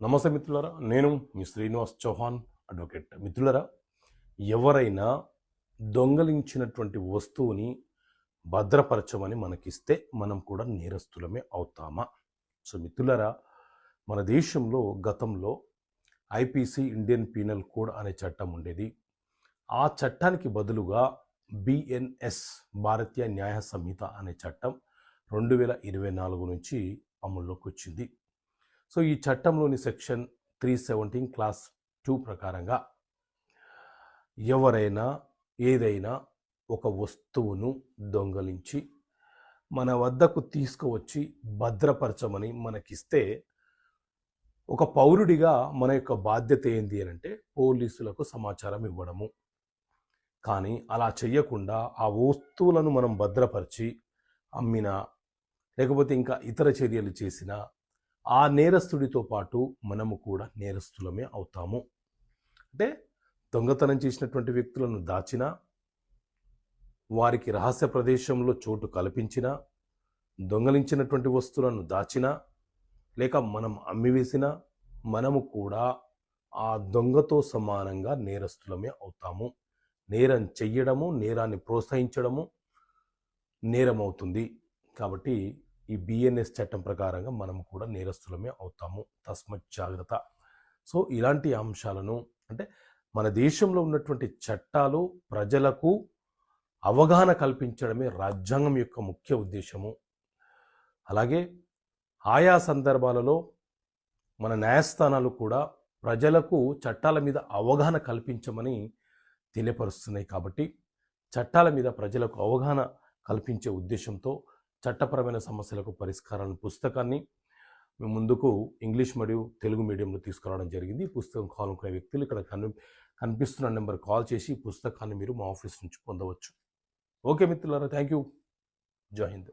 నమస్తే మిత్రులారా, నేను మీ శ్రీనివాస్ చౌహాన్ అడ్వకేట్. మిత్రులారా, ఎవరైనా దొంగలించినటువంటి వస్తువుని భద్రపరచమని మనకిస్తే మనం కూడా నేరస్తులమే అవుతామా? సో మిత్రులారా, మన దేశంలో గతంలో ఐపీసీ ఇండియన్ పీనల్ కోడ్ అనే చట్టం ఉండేది. ఆ చట్టానికి బదులుగా బిఎన్ఎస్ భారతీయ న్యాయ సంహిత అనే చట్టం 2024 నుంచి అమల్లోకి వచ్చింది. సో ఈ చట్టంలోని సెక్షన్ 317 క్లాస్ 2 ప్రకారంగా ఎవరైనా ఏదైనా ఒక వస్తువును దొంగలించి మన వద్దకు తీసుకువచ్చి భద్రపరచమని మనకిస్తే ఒక పౌరుడిగా మన యొక్క బాధ్యత ఏంటి అని అంటే పోలీసులకు సమాచారం ఇవ్వడము. కానీ అలా చెయ్యకుండా ఆ వస్తువులను మనం భద్రపరిచి అమ్మినా లేకపోతే ఇంకా ఇతర చర్యలు చేసినా ఆ నేరస్తుడితో పాటు మనము కూడా నేరస్తులమే అవుతాము. అంటే దొంగతనం చేసినటువంటి వ్యక్తులను దాచినా, వారికి రహస్య ప్రదేశంలో చోటు కల్పించినా, దొంగలించినటువంటి వస్తువులను దాచినా, లేక మనం అమ్మివేసినా మనము కూడా ఆ దొంగతో సమానంగా నేరస్తులమే అవుతాము. నేరం చెయ్యడము, నేరాన్ని ప్రోత్సహించడము నేరం అవుతుంది. కాబట్టి ఈ బిఎన్ఎస్ చట్టం ప్రకారంగా మనం కూడా నేరస్తులమే అవుతాము. తస్మత్ జాగ్రత్త. సో ఇలాంటి అంశాలను అంటే మన దేశంలో ఉన్నటువంటి చట్టాలు ప్రజలకు అవగాహన కల్పించడమే రాజ్యాంగం యొక్క ముఖ్య ఉద్దేశము. అలాగే ఆయా సందర్భాలలో మన న్యాయస్థానాలు కూడా ప్రజలకు చట్టాల మీద అవగాహన కల్పించమని తెలియపరుస్తున్నాయి. కాబట్టి చట్టాల మీద ప్రజలకు అవగాహన కల్పించే ఉద్దేశంతో చట్టపరమైన సమస్యలకు పరిష్కారాన్ని పుస్తకాన్ని మేము ముందుకు ఇంగ్లీష్ మరియు తెలుగు మీడియంలో తీసుకురావడం జరిగింది. ఈ పుస్తకం కావాలనుకునే వ్యక్తులు ఇక్కడ కనిపిస్తున్న నెంబర్ కాల్ చేసి ఈ పుస్తకాన్ని మీరు మా ఆఫీస్ నుంచి పొందవచ్చు. ఓకే మిత్రులారా, థ్యాంక్ యూ. జై హింద్.